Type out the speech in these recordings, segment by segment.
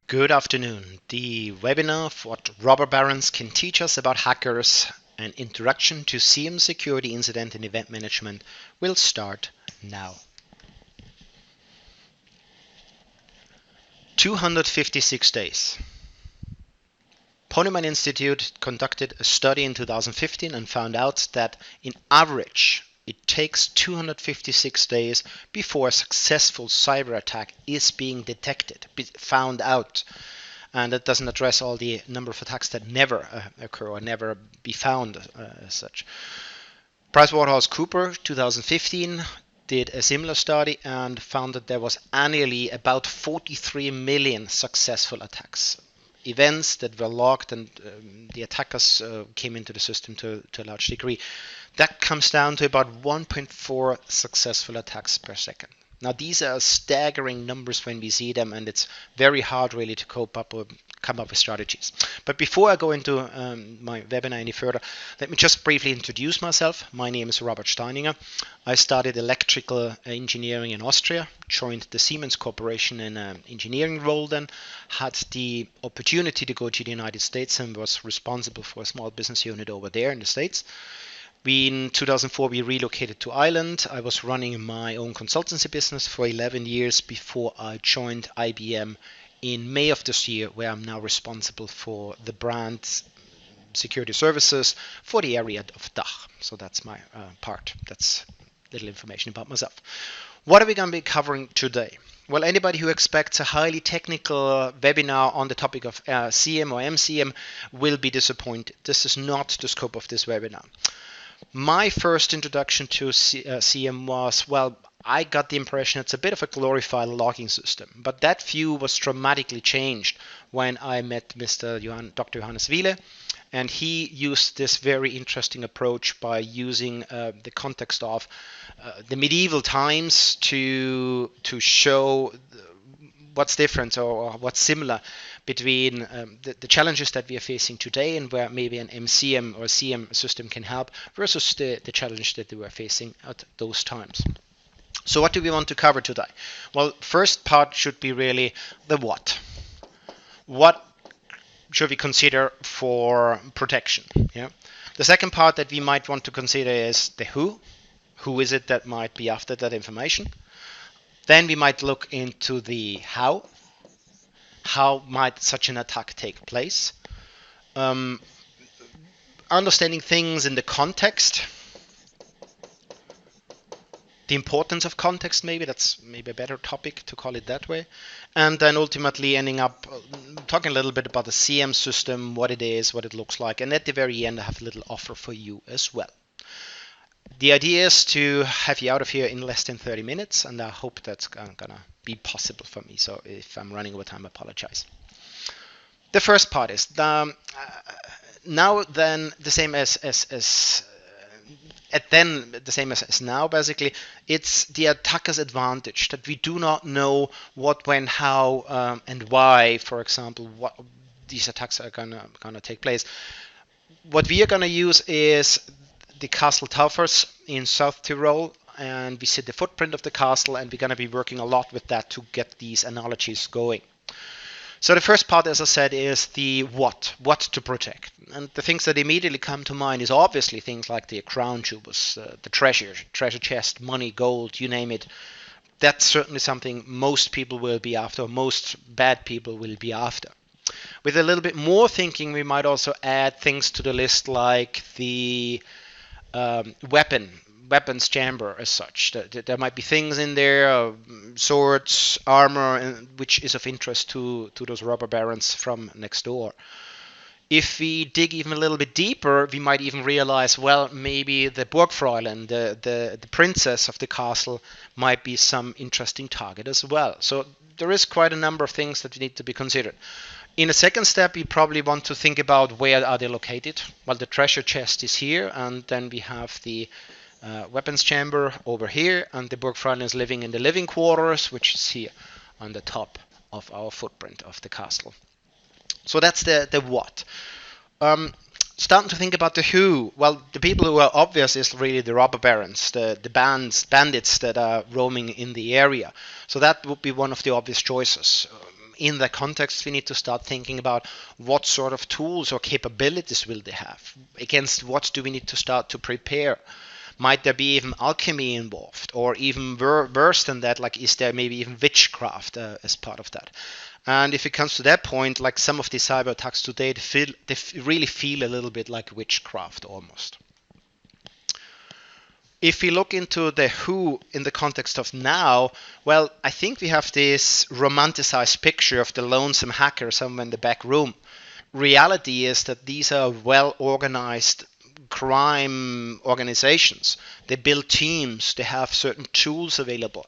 Good afternoon. The webinar of what robber barons can teach us about hackers and introduction to SIEM security incident and event management will start now. 256 days. Poneman Institute conducted a study in 2015 and found out that in average it takes 256 days before a successful cyber attack is being detected, found out. And that doesn't address all the number of attacks that never occur or never be found as such. PricewaterhouseCoopers 2015 did a similar study and found that there was annually about 43 million successful attacks. Events that were logged and the attackers came into the system to a large degree. That comes down to about 1.4 successful attacks per second. Now these are staggering numbers when we see them, and it's very hard really to cope up or come up with strategies. But before I go into my webinar any further, let me just briefly introduce myself. My name is Robert Steininger. I studied electrical engineering in Austria, joined the Siemens Corporation in an engineering role, then had the opportunity to go to the United States and was responsible for a small business unit over there in the States. In 2004, we relocated to Ireland. I was running my own consultancy business for 11 years before I joined IBM in May of this year, where I'm now responsible for the brand security services for the area of DACH. So that's my part. That's little information about myself. What are we going to be covering today? Well, anybody who expects a highly technical webinar on the topic of SIEM or MCM will be disappointed. This is not the scope of this webinar. My first introduction to SIEM was, well, I got the impression it's a bit of a glorified logging system, but that view was dramatically changed when I met Dr. Johannes Wiele, and he used this very interesting approach by using the context of the medieval times to show what's different or what's similar between the challenges that we are facing today and where maybe an MCM or SIEM system can help versus the challenge that we were facing at those times. So what do we want to cover today? Well, first part should be really the what. What should we consider for protection? Yeah. The second part that we might want to consider is the who. Who is it that might be after that information? Then we might look into the how. How might such an attack take place? Understanding things in the context. The importance of context, maybe that's maybe a better topic to call it that way. And then ultimately ending up talking a little bit about the SIEM system, what it is, what it looks like. And at the very end, I have a little offer for you as well. The idea is to have you out of here in less than 30 minutes, and I hope that's gonna be possible for me. So if I'm running over time, I apologize. The first part is now then the same as now. Basically, it's the attacker's advantage that we do not know what, when, how, and why. For example, what these attacks are gonna take place. What we are gonna use is the Castle Tauffers in South Tyrol, and we see the footprint of the castle, and we're going to be working a lot with that to get these analogies going. So the first part, as I said, is the what to protect. And the things that immediately come to mind is obviously things like the crown jewels, the treasure chest, money, gold, you name it. That's certainly something most people will be after, or most bad people will be after. With a little bit more thinking, we might also add things to the list like the weapons chamber as such. There might be things in there, swords, armor, which is of interest to those robber barons from next door. If we dig even a little bit deeper, we might even realize, well, maybe the Burgfräulein, the princess of the castle, might be some interesting target as well. So there is quite a number of things that need to be considered. In a second step, you probably want to think about where are they located. Well, the treasure chest is here, and then we have the weapons chamber over here, and the Burgfräulein is living in the living quarters, which is here on the top of our footprint of the castle. So that's the what. Starting to think about the who. Well, the people who are obvious is really the robber barons, the bandits that are roaming in the area. So that would be one of the obvious choices. in that context, we need to start thinking about what sort of tools or capabilities will they have, against what do we need to start to prepare. Might there be even alchemy involved, or even worse than that, like is there maybe even witchcraft as part of that? And if it comes to that point, like some of these cyber attacks today, they really feel a little bit like witchcraft almost. If we look into the who in the context of now, well, I think we have this romanticized picture of the lonesome hacker somewhere in the back room. Reality is that these are well organized crime organizations. They build teams, they have certain tools available.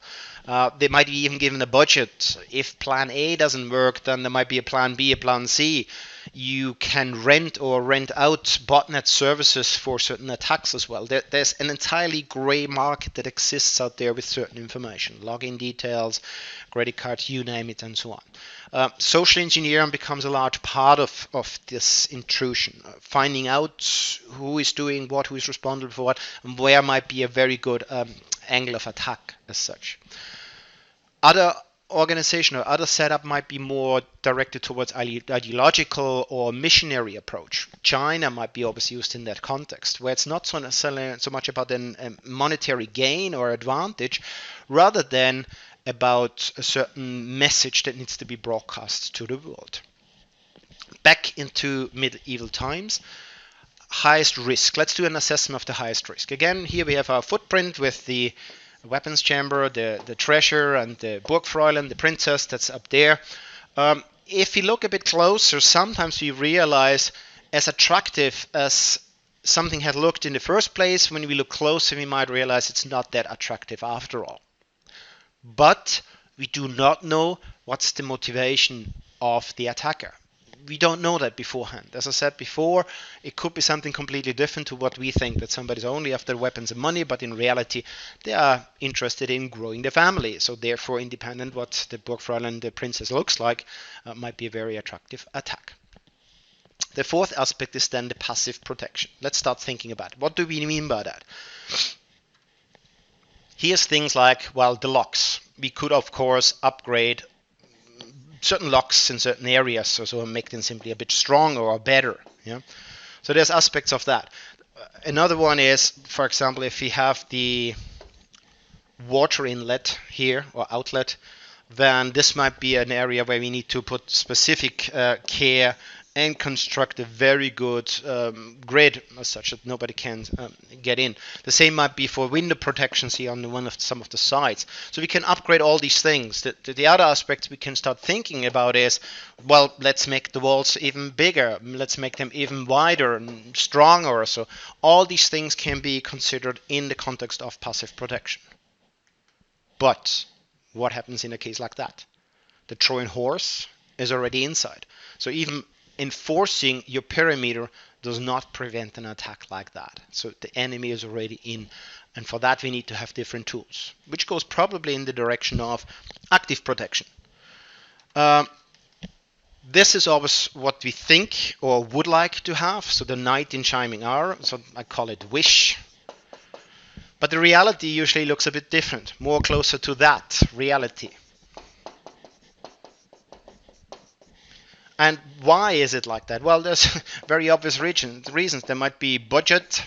They might be even given a budget. If plan A doesn't work, then there might be a plan B, a plan C. You can rent out botnet services for certain attacks as well. There's an entirely gray market that exists out there with certain information, login details, credit cards, you name it, and so on. Social engineering becomes a large part of this intrusion, finding out who is doing what, who is responsible for what, and where might be a very good angle of attack as such. Other organization or other setup might be more directed towards ideological or missionary approach. China might be always used in that context, where it's not so necessarily so much about a monetary gain or advantage, rather than about a certain message that needs to be broadcast to the world. Back into medieval times, highest risk. Let's do an assessment of the highest risk. Again, here we have our footprint with the weapons chamber, the treasure, and the Burgfräulein, the princess that's up there. If we look a bit closer, sometimes we realize, as attractive as something had looked in the first place, when we look closer, we might realize it's not that attractive after all. But we do not know what's the motivation of the attacker. We don't know that beforehand. As I said before, it could be something completely different to what we think, that somebody's only after weapons and money, but in reality, they are interested in growing their family. So therefore, independent what the Burgfräulein, the princess, looks like, might be a very attractive attack. The fourth aspect is then the passive protection. Let's start thinking about it. What do we mean by that? Here's things like, well, the locks. We could, of course, upgrade certain locks in certain areas, so make them simply a bit stronger or better. Yeah. So there's aspects of that. Another one is, for example, if we have the water inlet here or outlet, then this might be an area where we need to put specific care and construct a very good grid as such that nobody can get in. The same might be for window protections here on some of the sides. So we can upgrade all these things. The other aspects we can start thinking about is, well, let's make the walls even bigger. Let's make them even wider and stronger. So all these things can be considered in the context of passive protection. But what happens in a case like that? The Trojan horse is already inside. So even enforcing your perimeter does not prevent an attack like that. So the enemy is already in, and for that we need to have different tools, which goes probably in the direction of active protection. This is always what we think or would like to have, so the knight in shining armor, so I call it wish. But the reality usually looks a bit different, more closer to that reality. And why is it like that? Well, there's very obvious reasons. There might be budget.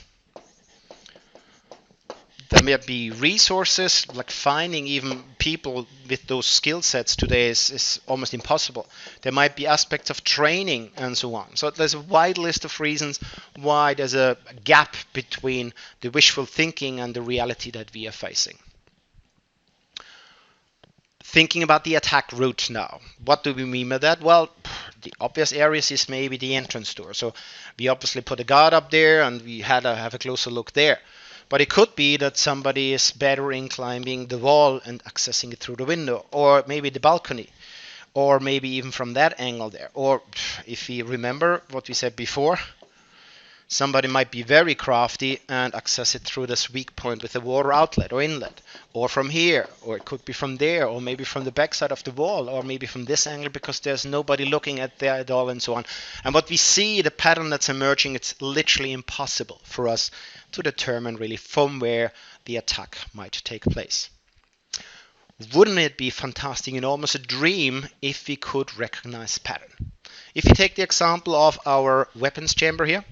There might be resources, like finding even people with those skill sets today is almost impossible. There might be aspects of training and so on. So there's a wide list of reasons why there's a gap between the wishful thinking and the reality that we are facing. Thinking about the attack route now. What do we mean by that? Well, the obvious areas is maybe the entrance door. So we obviously put a guard up there and we had to have a closer look there. But it could be that somebody is better in climbing the wall and accessing it through the window, or maybe the balcony, or maybe even from that angle there. Or if we remember what we said before, somebody might be very crafty and access it through this weak point with a water outlet or inlet, or from here, or it could be from there, or maybe from the backside of the wall, or maybe from this angle because there's nobody looking at there at all, and so on. And what we see, the pattern that's emerging, it's literally impossible for us to determine really from where the attack might take place. Wouldn't it be fantastic and almost a dream if we could recognize pattern? If you take the example of our weapons chamber here,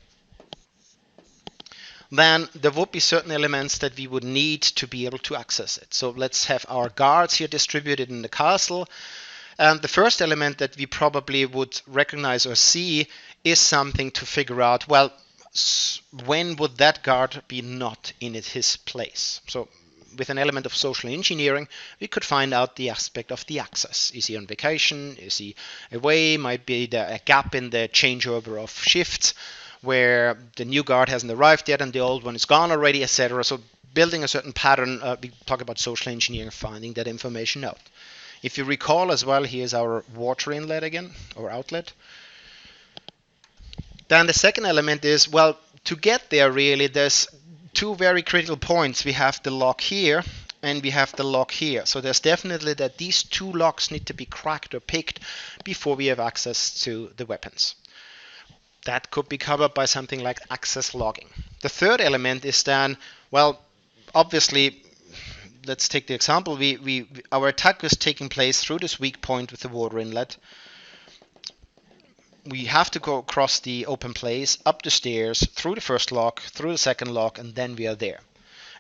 then there would be certain elements that we would need to be able to access it. So let's have our guards here distributed in the castle. And the first element that we probably would recognize or see is something to figure out, well, when would that guard be not in his place? So with an element of social engineering, we could find out the aspect of the access. Is he on vacation? Is he away? Might be a gap in the changeover of shifts where the new guard hasn't arrived yet and the old one is gone already, etc. So building a certain pattern, we talk about social engineering, finding that information out. If you recall as well, here's our water inlet again, or outlet. Then the second element is, well, to get there really, there's two very critical points. We have the lock here and we have the lock here. So there's definitely that these two locks need to be cracked or picked before we have access to the weapons. That could be covered by something like access logging. The third element is then, well, obviously, let's take the example. Our attack is taking place through this weak point with the water inlet. We have to go across the open place, up the stairs, through the first lock, through the second lock, and then we are there.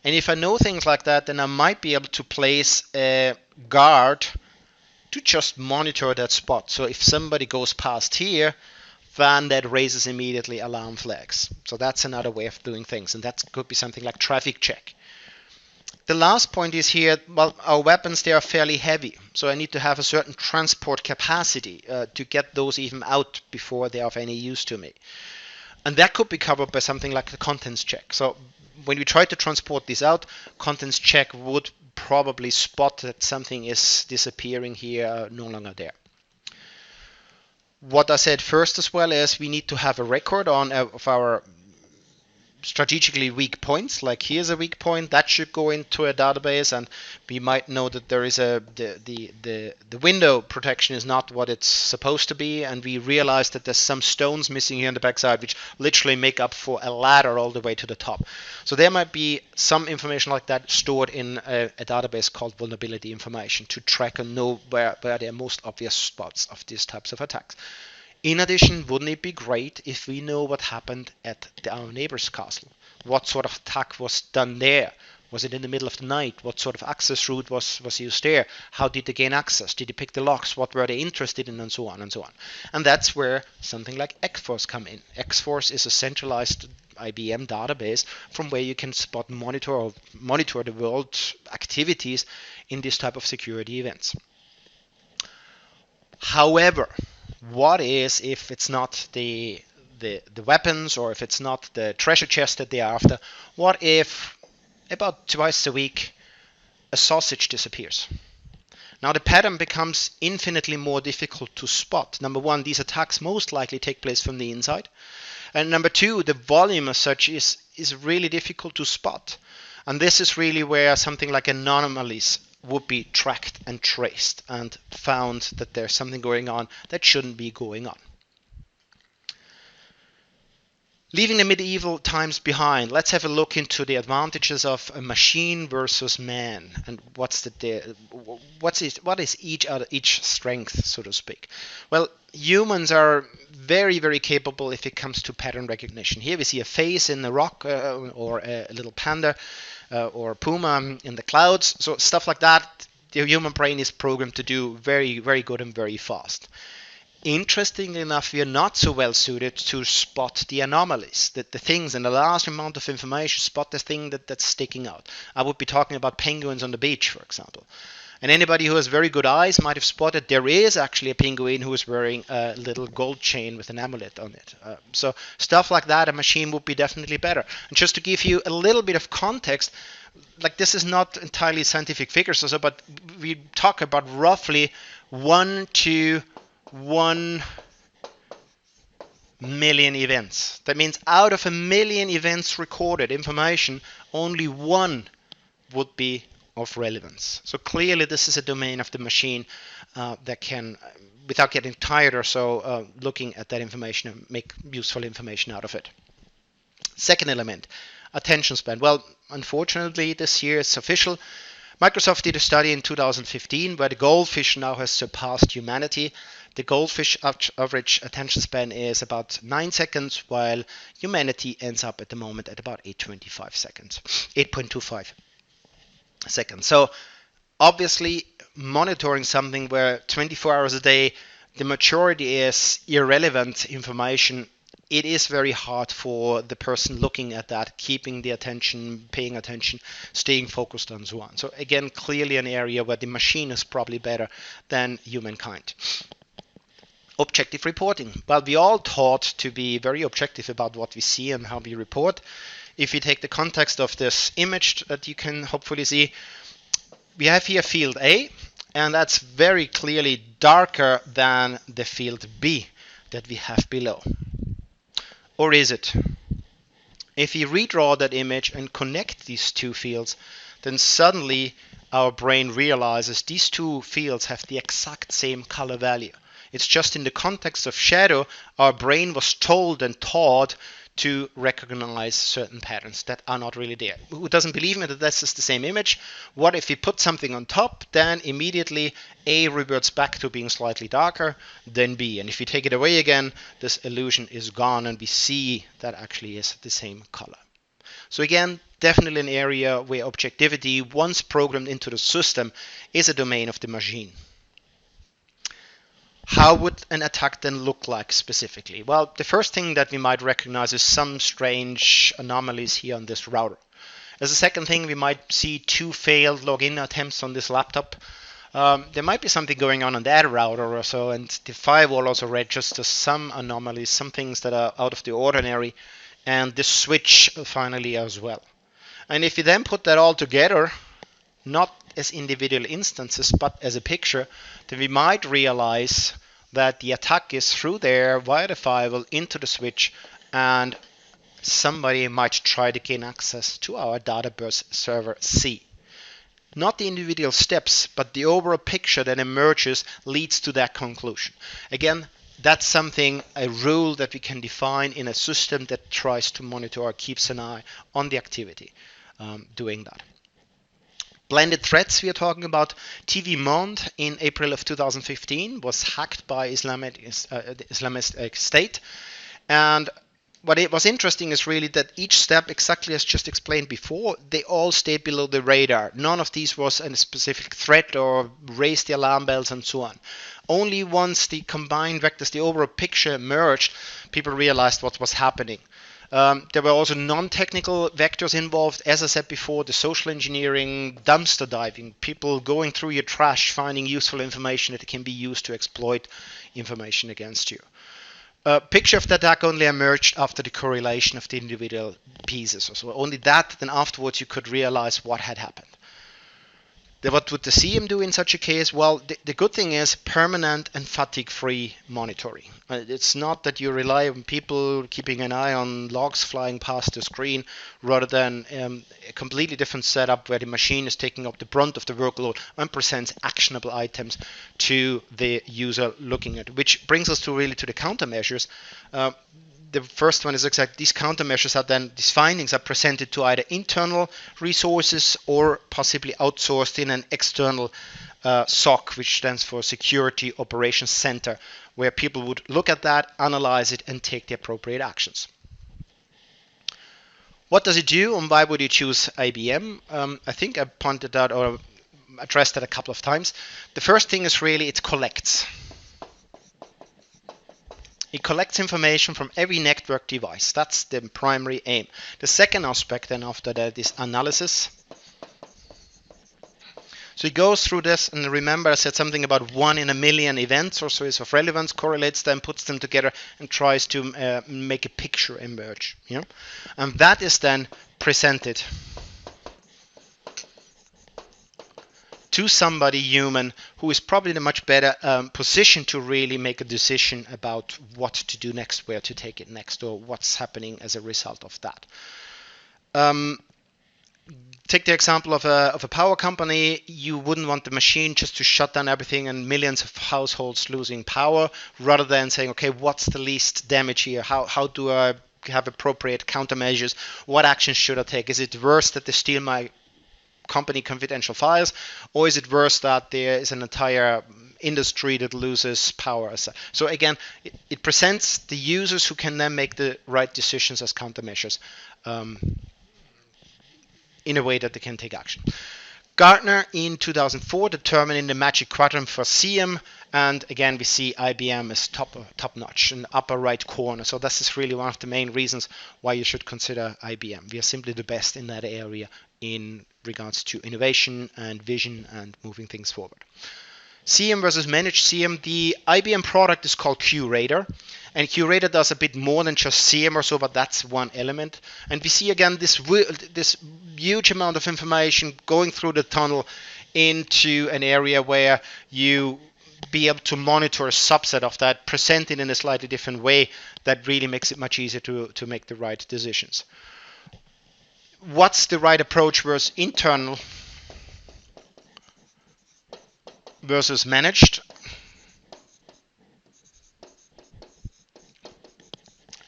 And if I know things like that, then I might be able to place a guard to just monitor that spot. So if somebody goes past here, then that raises immediately alarm flags. So that's another way of doing things, and that could be something like traffic check. The last point is here, well, our weapons, they are fairly heavy, so I need to have a certain transport capacity to get those even out before they are of any use to me. And that could be covered by something like the contents check. So when we try to transport this out, contents check would probably spot that something is disappearing here, no longer there. What I said first as well is we need to have a record of our strategically weak points. Like here's a weak point that should go into a database, and we might know that there is the window protection is not what it's supposed to be, and we realize that there's some stones missing here on the backside which literally make up for a ladder all the way to the top. So there might be some information like that stored in a database called vulnerability information to track and know where the most obvious spots of these types of attacks. In addition, wouldn't it be great if we know what happened at our neighbor's castle? What sort of attack was done there? Was it in the middle of the night? What sort of access route was used there? How did they gain access? Did they pick the locks? What were they interested in? And so on and so on. And that's where something like X-Force come in. X-Force is a centralized IBM database from where you can monitor the world's activities in this type of security events. However, what is if it's not the weapons, or if it's not the treasure chest that they're after? What if about twice a week a sausage disappears? Now the pattern becomes infinitely more difficult to spot. Number one, these attacks most likely take place from the inside. And number two, the volume as such is really difficult to spot. And this is really where something like anomalies would be tracked and traced and found that there's something going on that shouldn't be going on. Leaving the medieval times behind, let's have a look into the advantages of a machine versus man, and what is each strength, so to speak. Well, humans are very, very capable if it comes to pattern recognition. Here we see a face in the rock, or a little panda, or puma in the clouds. So stuff like that, the human brain is programmed to do very, very good and very fast. Interestingly enough, we are not so well suited to spot the anomalies, the things in a large amount of information, spot the thing that's sticking out. I would be talking about penguins on the beach, for example. And anybody who has very good eyes might have spotted there is actually a penguin who is wearing a little gold chain with an amulet on it. So stuff like that, a machine would be definitely better. And just to give you a little bit of context, like this is not entirely scientific figures, but we talk about roughly 1 to 1 million events. That means out of 1 million events recorded information, only one would be of relevance. So clearly this is a domain of the machine that can, without getting tired or so, looking at that information and make useful information out of it. Second element, attention span. Well, unfortunately this year it's official. Microsoft did a study in 2015 where the goldfish now has surpassed humanity. The goldfish average attention span is about 9 seconds, while humanity ends up at the moment at about 8.25 seconds. So obviously, monitoring something where 24 hours a day the majority is irrelevant information, it is very hard for the person looking at that, keeping the attention, paying attention, staying focused, and so on. So again, clearly an area where the machine is probably better than humankind. Objective reporting. Well, we all taught to be very objective about what we see and how we report. If you take the context of this image that you can hopefully see, we have here field A, and that's very clearly darker than the field B that we have below. Or is it? If you redraw that image and connect these two fields, then suddenly our brain realizes these two fields have the exact same color value. It's just in the context of shadow, our brain was told and taught to recognize certain patterns that are not really there. Who doesn't believe me that this is the same image? What if we put something on top, then immediately A reverts back to being slightly darker than B. And if you take it away again, this illusion is gone and we see that actually is the same color. So again, definitely an area where objectivity, once programmed into the system, is a domain of the machine. How would an attack then look like specifically? Well, the first thing that we might recognize is some strange anomalies here on this router. As a second thing, we might see 2 failed login attempts on this laptop. There might be something going on that router or so, and the firewall also registers some anomalies, some things that are out of the ordinary, and the switch finally as well. And if you then put that all together, not as individual instances, but as a picture, then we might realize that the attack is through there via the firewall into the switch, and somebody might try to gain access to our database server C. Not the individual steps, but the overall picture that emerges leads to that conclusion. Again, that's something, a rule that we can define in a system that tries to monitor or keeps an eye on the activity doing that. Blended threats we are talking about. TV Monde in April of 2015 was hacked by Islamic State. And what it was interesting is really that each step, exactly as just explained before, they all stayed below the radar. None of these was a specific threat or raised the alarm bells and so on. Only once the combined vectors, the overall picture emerged, people realized what was happening. There were also non-technical vectors involved. As I said before, the social engineering, dumpster diving, people going through your trash, finding useful information that can be used to exploit information against you. Picture of the attack only emerged after the correlation of the individual pieces. So only that, then afterwards you could realize what had happened. What would the SIEM do in such a case? Well, the good thing is permanent and fatigue-free monitoring. It's not that you rely on people keeping an eye on logs flying past the screen rather than a completely different setup where the machine is taking up the brunt of the workload and presents actionable items to the user looking at it. Which brings us to the countermeasures. The first one is exactly these countermeasures are then, these findings are presented to either internal resources or possibly outsourced in an external SOC, which stands for Security Operations Center, where people would look at that, analyze it, and take the appropriate actions. What does it do, and why would you choose IBM? I think I pointed out or addressed that a couple of times. The first thing is really it collects. It collects information from every network device. That's the primary aim. The second aspect then after that is analysis. So it goes through this, and remember I said something about 1 in a million events or so is of relevance, correlates them, puts them together, and tries to make a picture emerge. Yeah? And that is then presented to somebody human who is probably in a much better position to really make a decision about what to do next, where to take it next, or what's happening as a result of that. Take the example of a power company. You wouldn't want the machine just to shut down everything and millions of households losing power, rather than saying, okay, what's the least damage here? How do I have appropriate countermeasures? What actions should I take? Is it worse that they steal my company confidential files, or is it worse that there is an entire industry that loses power? So again, it presents the users who can then make the right decisions as countermeasures in a way that they can take action. Gartner in 2004 determining the magic quadrant for SIEM, and again we see IBM is top notch in the upper right corner. So this is really one of the main reasons why you should consider IBM. We are simply the best in that area in regards to innovation and vision and moving things forward. SIEM versus managed SIEM. The IBM product is called QRadar, and QRadar does a bit more than just SIEM or so, but that's one element. And we see again this huge amount of information going through the tunnel into an area where you be able to monitor a subset of that, presented in a slightly different way that really makes it much easier to make the right decisions. What's the right approach versus internal versus managed?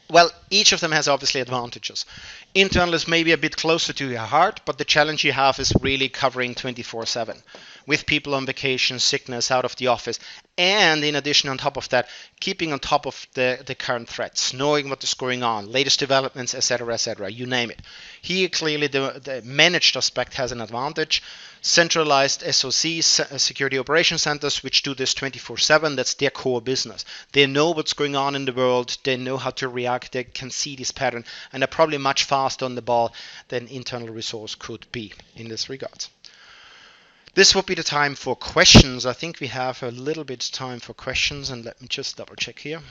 Well, each of them has obviously advantages. Internal is maybe a bit closer to your heart, but the challenge you have is really covering 24/7 with people on vacation, sickness, out of the office, and in addition on top of that, keeping on top of the current threats, knowing what is going on, latest developments, etc., you name it. Here clearly the managed aspect has an advantage. Centralized SOCs, security operation centers, which do this 24/7, that's their core business. They know what's going on in the world, they know how to react, they can see this pattern, and are probably much faster on the ball than internal resource could be in this regard. This would be the time for questions. I think we have a little bit time for questions, and let me just double check here.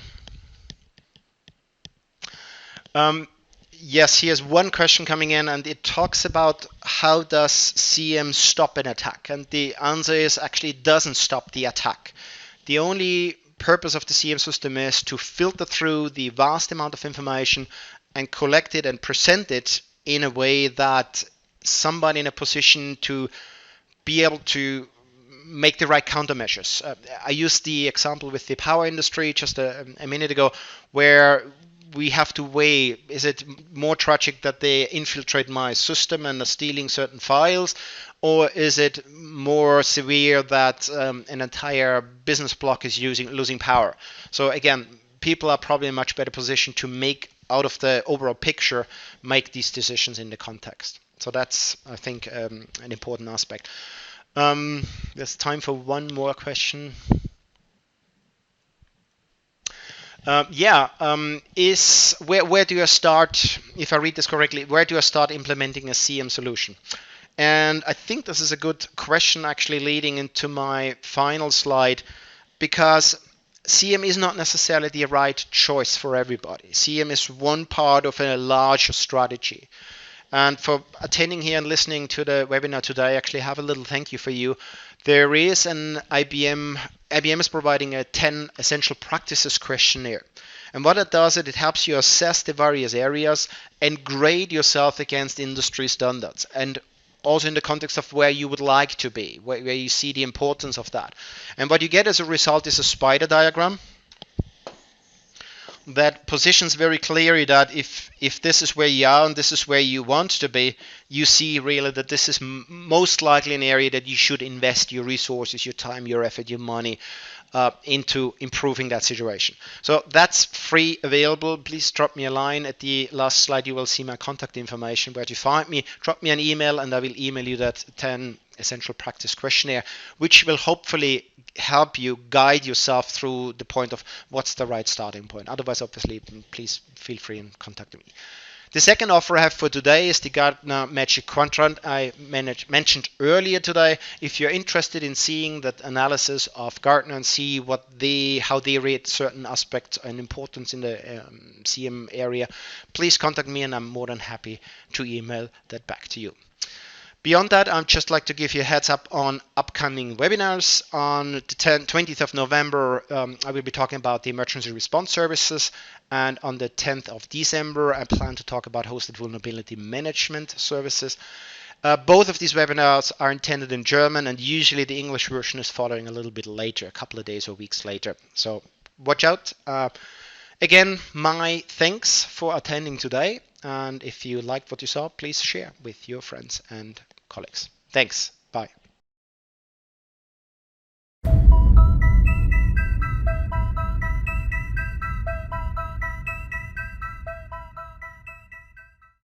Yes, here's one question coming in, and it talks about how does SIEM stop an attack? And the answer is actually it doesn't stop the attack. The only purpose of the SIEM system is to filter through the vast amount of information and collect it and present it in a way that somebody in a position to be able to make the right countermeasures. I used the example with the power industry just a minute ago, where we have to weigh, is it more tragic that they infiltrate my system and are stealing certain files, or is it more severe that an entire business block is losing power? So again, people are probably in a much better position to make out of the overall picture, make these decisions in the context. So that's, I think, an important aspect. There's time for one more question. Where do you start, if I read this correctly, where do I start implementing a SIEM solution? And I think this is a good question actually leading into my final slide, because SIEM is not necessarily the right choice for everybody. SIEM is one part of a larger strategy. And for attending here and listening to the webinar today, I actually have a little thank you for you. There is an IBM is providing a 10 essential practices questionnaire. And what it does, it helps you assess the various areas and grade yourself against industry standards. And also in the context of where you would like to be, where you see the importance of that. And what you get as a result is a spider diagram that positions very clearly that if this is where you are and this is where you want to be, you see really that this is most likely an area that you should invest your resources, your time, your effort, your money into improving that situation. So that's free, available. Please drop me a line. At the last slide you will see my contact information where to find me. Drop me an email and I will email you that 10 essential practice questionnaire, which will hopefully help you guide yourself through the point of what's the right starting point. Otherwise, obviously, please feel free and contact me. The second offer I have for today is the Gartner Magic Quadrant I mentioned earlier today. If you're interested in seeing that analysis of Gartner and see how they rate certain aspects and importance in the SIEM area, please contact me and I'm more than happy to email that back to you. Beyond that, I'd just like to give you a heads up on upcoming webinars. On the 20th of November, I will be talking about the emergency response services. And on the 10th of December, I plan to talk about hosted vulnerability management services. Both of these webinars are intended in German, and usually the English version is following a little bit later, a couple of days or weeks later. So watch out. Again, my thanks for attending today. And if you liked what you saw, please share with your friends and colleagues. Thanks. Bye.